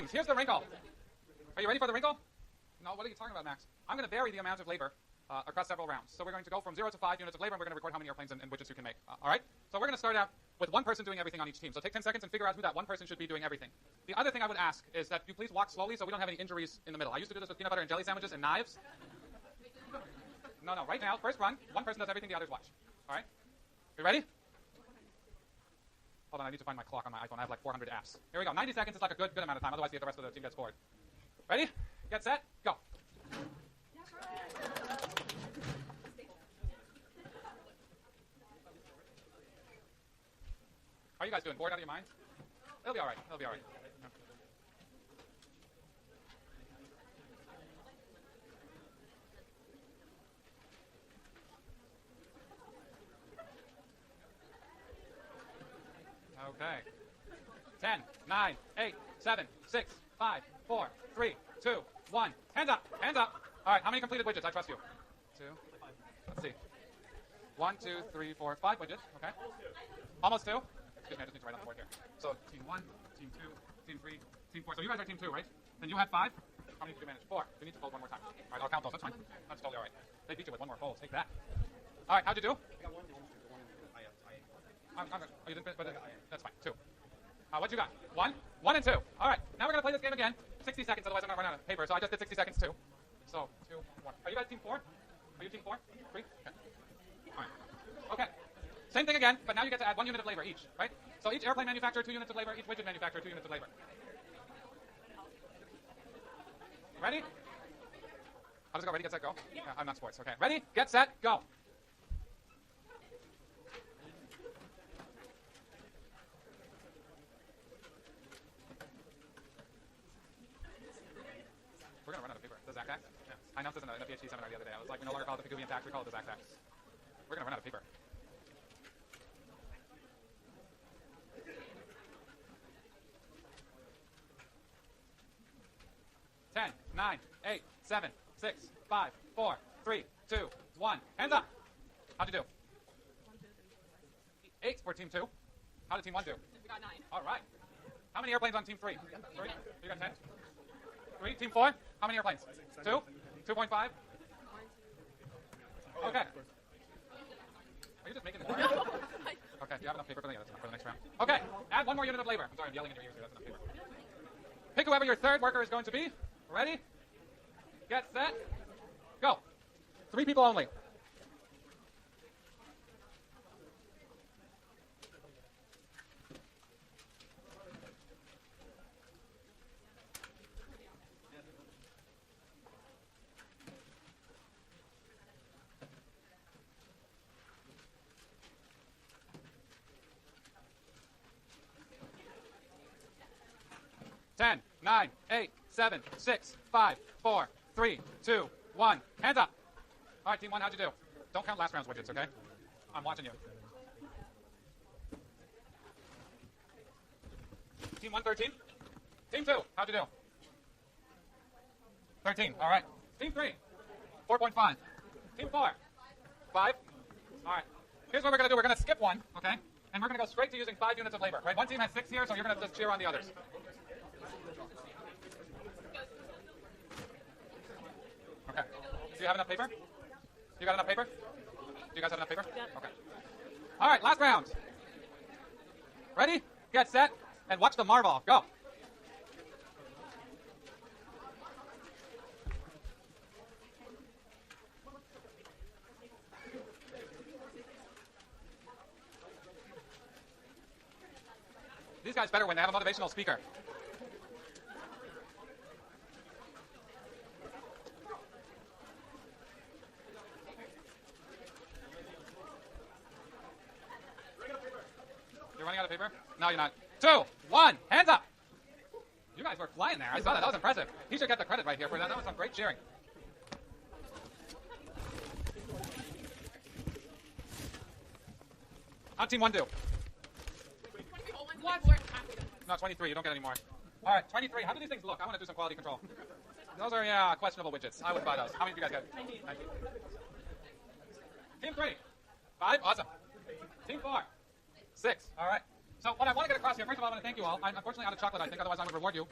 rounds. Here's the wrinkle. Are you ready for the wrinkle? No, what are you talking about, Max? I'm going to vary the amount of labor across several rounds. So we're going to go from 0 to 5 units of labor, and we're going to record how many airplanes and widgets you can make. All right? So we're going to start out with one person doing everything on each team. So take 10 seconds and figure out who that one person should be doing everything. The other thing I would ask is that you please walk slowly so we don't have any injuries in the middle. I used to do this with peanut butter and jelly sandwiches and knives. No, right now, first run, one person does everything, the others watch. All right? You ready? Hold on, I need to find my clock on my iPhone. I have like 400 apps. Here we go. 90 seconds is like a good amount of time. Otherwise, the rest of the team gets bored. Ready? Get set. Go. How are you guys doing? Bored out of your minds? It'll be all right. It'll be all right. Okay. 10, 9, 8, 7, 6, 5, 4, 3, 2, 1. Hands up. Hands up. All right. How many completed widgets? I trust you. 2. Let's see. 1, 2, 3, 4, 5 widgets. Okay. Almost 2. Excuse me. I just need to write on the board here. So team 1, team 2, team 3, team 4. So you guys are team 2, right? Then you had 5. How many did you manage? 4. You need to fold one more time. All right. I'll count those. That's fine. That's totally all right. They beat you with one more fold. Take that. All right. How'd you do? I got 1, 2, 1. I'm good. Oh, you didn't, but that's fine. 2. What you got? 1, 1, and 2. All right. Now we're gonna play this game again. 60 seconds. Otherwise, I'm gonna run out of paper. So I just did 60 seconds too. So 2, 1. Are you guys team 4? Are you team 4? 3? Okay. All right. Okay. Same thing again, but now you get to add 1 unit of labor each, right? So each airplane manufacturer 2 units of labor. Each widget manufacturer 2 units of labor. Ready? How does it go? Ready, get set, go. Yeah, I'm not sports. Okay. Ready, get set, go. We're going to run out of paper. The Zac tax? Yeah. I announced this in a PhD seminar the other day. I was like, we no longer call it the Pigouvian tax, we call it the Zac tax. We're going to run out of paper. Ten, 9, 8, 7, 6, 5, 4, 3, 2, 1. Hands up. How'd you do? 8 for team 2. How did team 1 do? We got 9. All right. How many airplanes on team 3? 3? You got 10? 3? Team 4? How many airplanes? 2? 2.5? Okay. Are you just making it? Okay, do you have enough paper for the next round? Okay, add 1 more unit of labor. I'm sorry, I'm yelling in your ears here. That's enough paper. Pick whoever your third worker is going to be. Ready? Get set. Go. 3 people only. Ten, 9, 8, 7, 6, 5, 4, 3, 2, 1. Hands up. All right, team 1, how'd you do? Don't count last round's widgets, okay? I'm watching you. Team 1, 13. Team 2, how'd you do? 13, all right. Team 3, 4.5. Team 4, 5. All right. Here's what we're going to do. We're going to skip 1, okay? And we're going to go straight to using 5 units of labor, right? One team has 6 here, so you're going to just cheer on the others. Okay. Do you have enough paper? You got enough paper? Do you guys have enough paper? Okay. All right, last round. Ready? Get set, and watch the marble. Go. These guys better win. They have a motivational speaker. You're running out of paper? No, you're not. 2, 1, hands up. You guys were flying there. I saw that. That was impressive. He should get the credit right here for that. That was some great cheering. How'd team 1 do? 24. No, 23. You don't get any more. All right, 23. How do these things look? I want to do some quality control. Those are, yeah, questionable widgets. I wouldn't buy those. How many did you guys get? Thank you. Team 3. 5. Awesome. Team 4. 6. All right. So what I want to get across here, first of all, I want to thank you all. I'm unfortunately out of chocolate, I think. Otherwise, I would reward you.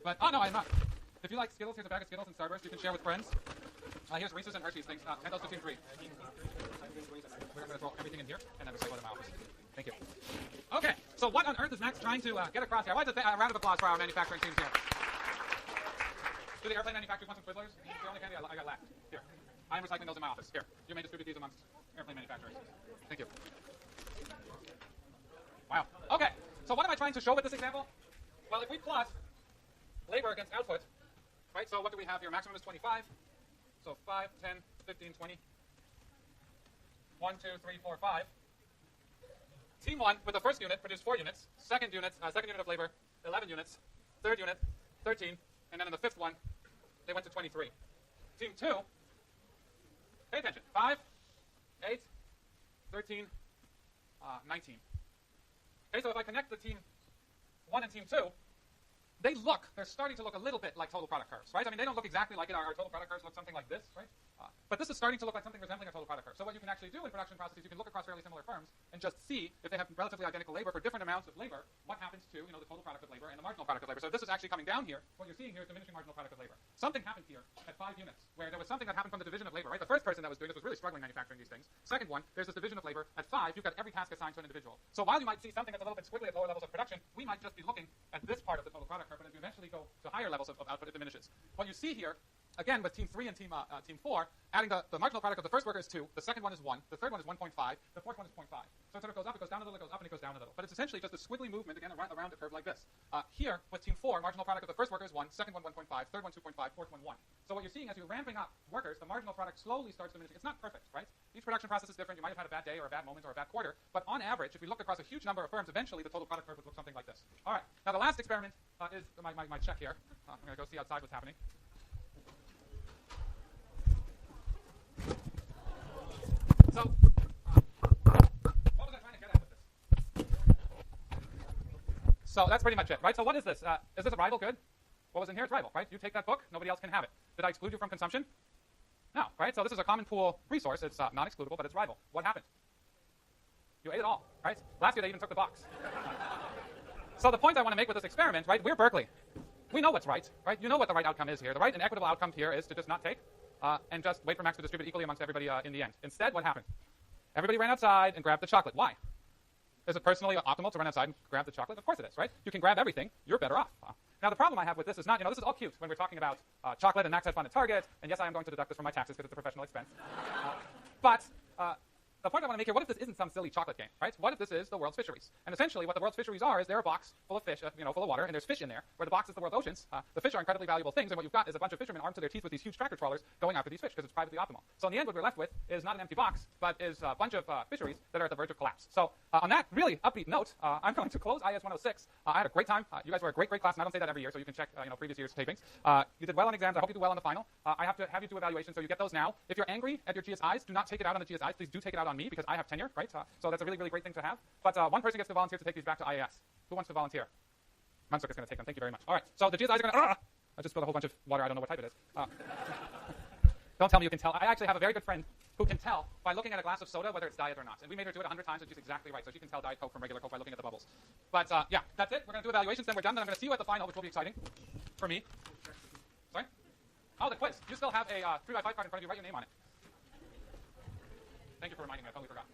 But, oh, no, I'm not. If you like Skittles, here's a bag of Skittles and Starburst you can share with friends. Here's Reese's and Hershey's things. 10 those to Team 3. We're going to throw everything in here and then recycle it in my office. Thank you. Okay, so what on earth is Max trying to get across here? Why is a round of applause for our manufacturing teams here? Do the airplane manufacturers want some Twizzlers? The only candy I got left. Here. I am recycling those in my office. Here. You may distribute these amongst airplane manufacturers. Thank you. Wow. Okay, so what am I trying to show with this example? Well, if we plot labor against output, right, so what do we have here? Maximum is 25. So 5, 10, 15, 20. 1, 2, 3, 4, 5. Team 1 with the first unit produced 4 units. Second unit of labor, 11 units. Third unit, 13. And then in the fifth one, they went to 23. Team 2, pay attention, 5, 8, 13, 19. Okay, so if I connect the team 1 and team 2, they're starting to look a little bit like total product curves, right? I mean, they don't look exactly like it. Our total product curves look something like this, right? But this is starting to look like something resembling a total product curve. So what you can actually do in production processes, you can look across fairly similar firms and just see if they have relatively identical labor for different amounts of labor, what happens to, the total product of labor and the marginal product of labor. So if this is actually coming down here, what you're seeing here is diminishing marginal product of labor. Something happened here at 5 units, where there was something that happened from the division of labor, right? The first person that was doing this was really struggling manufacturing these things. Second one, there's this division of labor. At 5, you've got every task assigned to an individual. So while you might see something that's a little bit squiggly at lower levels of production, we might just be looking at this part of the total product curve, but as you eventually go to higher levels of output, it diminishes. What you see here, again, with team 3 and team 4, adding the marginal product of the first worker is 2, the second one is 1, the third one is 1.5, the fourth one is 0.5. So it sort of goes up, it goes down a little, it goes up, and it goes down a little. But it's essentially just a squiggly movement, again, around a curve like this. Here, with team 4, marginal product of the first worker is 1, second one 1.5, third one 2.5, fourth one 1. So what you're seeing as you're ramping up workers, the marginal product slowly starts diminishing. It's not perfect, right? Each production process is different. You might have had a bad day or a bad moment or a bad quarter. But on average, if we look across a huge number of firms, eventually the total product curve would look something like this. All right. Now, the last experiment is my check here. I'm going to go see outside what's happening. So, what was I trying to get at with this? So that's pretty much it, right? So what is this? Is this a rival good? What was in here is rival, right? You take that book, nobody else can have it. Did I exclude you from consumption? No, right? So this is a common pool resource. It's not excludable, but it's rival. What happened? You ate it all, right? Last year they even took the box. So the point I want to make with this experiment, right? We're Berkeley. We know what's right? You know what the right outcome is here. The right and equitable outcome here is to just not take and just wait for Max to distribute equally amongst everybody in the end. Instead, what happened? Everybody ran outside and grabbed the chocolate. Why? Is it personally optimal to run outside and grab the chocolate? Of course it is, right? You can grab everything. You're better off. Now, the problem I have with this is not, this is all cute when we're talking about chocolate and Max had fun at Target, and yes, I am going to deduct this from my taxes because it's a professional expense. But the point I want to make here, what if this isn't some silly chocolate game, right? What if this is the world's fisheries? And essentially what the world's fisheries are is they're a box full of fish, full of water, and there's fish in there, where the box is the world's oceans. The fish are incredibly valuable things, and what you've got is a bunch of fishermen armed to their teeth with these huge tractor trawlers going after these fish because it's privately optimal. So in the end, what we're left with is not an empty box, but is a bunch of fisheries that are at the verge of collapse. So on that really upbeat note, I'm going to close IS 106. I had a great time. You guys were a great class, and I don't say that every year, so you can check previous year's tapings. You did well on exams. I hope you do well on the final. I have to have you do evaluations, so you get those now. If you're angry at your GSIs, do not take it out on the GSIs. Please do take it out on me because I have tenure. Right? So that's a really, really great thing to have. But one person gets to volunteer to take these back to IAS. Who wants to volunteer? Mansuk is going to take them. Thank you very much. All right. So the GSIs are going to... I just spilled a whole bunch of water. I don't know what type it is. Don't tell me you can tell. I actually have a very good friend who can tell by looking at a glass of soda whether it's diet or not. And we made her do it 100 times, and she's exactly right. So she can tell Diet Coke from regular Coke by looking at the bubbles. But yeah, that's it. We're going to do evaluations. Then we're done. Then I'm going to see you at the final, which will be exciting for me. Sorry? Oh, the quiz. You still have a 3x5 card in front of you. Write your name on it. Thank you for reminding me. I totally forgot.